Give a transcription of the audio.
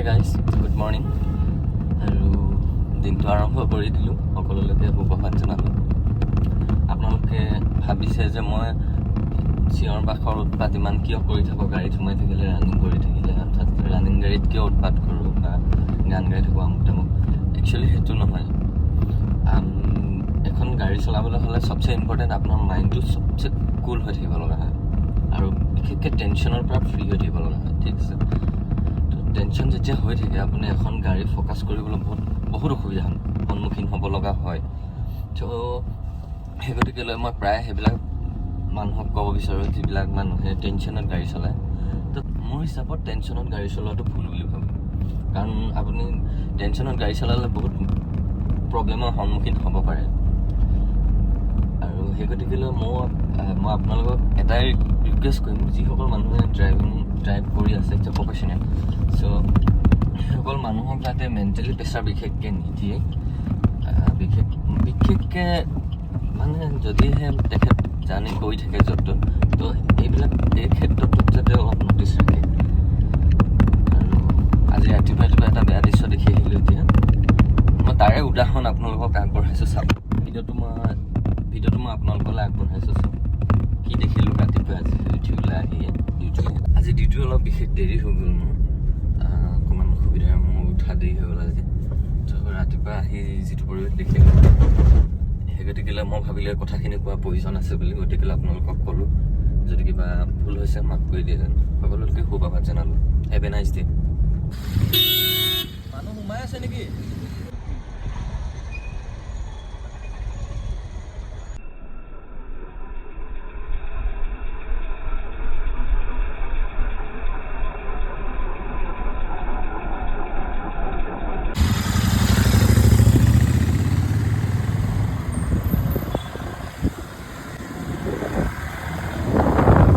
Guys, good morning. আৰু দিনটো আৰম্ভ কৰি দিলোঁ, সকলোলৈকে সুপ্ৰভাত জনালোঁ। আপোনালোকে ভাবিছে যে মই চিঞৰ বাখৰ উৎপাত ইমান কিয় কৰি থাকোঁ, গাড়ীত সোমাই থাকিলে, ৰানিং কৰি থাকিলে, অৰ্থাৎ ৰানিং গাড়ীত কিয় উৎপাত কৰোঁ বা গান গাই থাকোঁ আমুক তামুক। একচুৱেলি সেইটো নহয়। এখন গাড়ী চলাবলৈ হ'লে চবচে ইম্পৰ্টেণ্ট আপোনাৰ মাইণ্ডটো চবচে কুল হৈ থাকিব লগা হয়, আৰু বিশেষকৈ টেনশ্যনৰ পৰা ফ্ৰী হৈ থাকিব লগা হয়। ঠিক আছে, টেনশ্যন যেতিয়া হৈ থাকে আপুনি এখন গাড়ী ফ'কাছ কৰিবলৈ বহুত অসুবিধাৰ সন্মুখীন হ'ব লগা হয়। ত' সেই গতিকেলৈ মই প্ৰায় সেইবিলাক মানুহক ক'ব বিচাৰোঁ যিবিলাক মানুহে টেনশ্যনত গাড়ী চলায়। তো মোৰ হিচাপত টেনশ্যনত গাড়ী চলোৱাটো ভুল বুলি ভাবোঁ, কাৰণ আপুনি টেনশ্যনত গাড়ী চলালে বহুত প্ৰব্লেমৰ সন্মুখীন হ'ব পাৰে। আৰু সেই গতিকেলৈ মই আপোনালোকক এটাই ৰিকুৱেষ্ট কৰিম, যিসকল মানুহে ড্ৰাইভ কৰি আছে এতিয়া প্ৰফেশ্যনেল, চ' সেইসকল মানুহক যাতে মেণ্টেলি প্ৰেছাৰ বিশেষকৈ নিদিয়ে। বিশেষকৈ মানে যদিহে তেখেত জানি গৈ থাকে য'ত ত'ত, তো এই ক্ষেত্ৰটোত যাতে অলপ নটিচ ৰাখে। আৰু আজি ৰাতিপুৱা এটা বেয়া দৃশ্য দেখি আহিলোঁ। এতিয়া মই তাৰে উদাহৰণ আপোনালোকক আগবঢ়াইছোঁ। চাওক, ভিডিঅ'টো মই আপোনালোকলৈ আগবঢ়াইছোঁ। চাওক কি দেখিলোঁ ৰাতিপুৱা আজি উঠি ওলাই আহি আজি ডিউটি অলপ বিশেষ দেৰি হৈ গ'ল। মোৰ অকণমান অসুবিধাৰ মোৰ উঠা দেৰি হৈ গ'ল আজি। তো ৰাতিপুৱা আহি যিটো পৰিৱেশ দেখিলোঁ, সেই গতিকেলৈ মই ভাবিলে কথাখিনি কোৱা প্ৰয়োজন আছে বুলি, গতিকেলৈ আপোনালোকক ক'লোঁ। যদি কিবা ভুল হৈছে মাফ কৰি দিয়ে যেন। সকলোকে সুপ্ৰভাত জনালোঁ। Have a nice day. মানুহ সোমাই আছে নেকি?